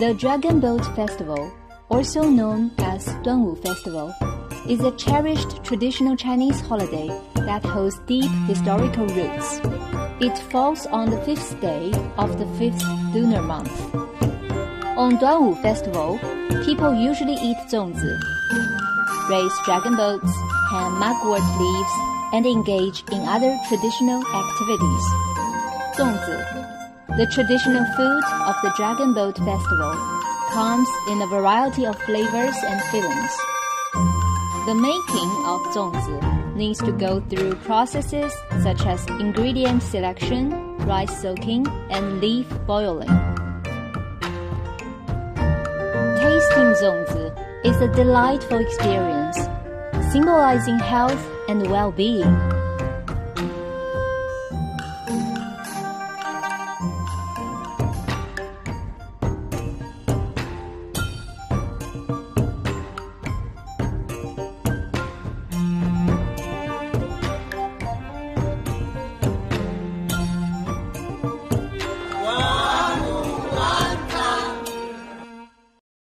The Dragon Boat Festival, also known as 端午 Festival, is a cherished traditional Chinese holiday that holds deep historical roots. It falls on the 5th day of the 5th lunar month. On 端午 Festival, people usually eat 粽子, race dragon boats, hang mugwort leaves, and engage in other traditional activities. 粽子, the traditional food of the Dragon Boat Festival, comes in a variety of flavors and fillings. The making of 粽子 needs to go through processes such as ingredient selection, rice soaking, and leaf boiling. Tasting 粽子 is a delightful experience, symbolizing health and well-being.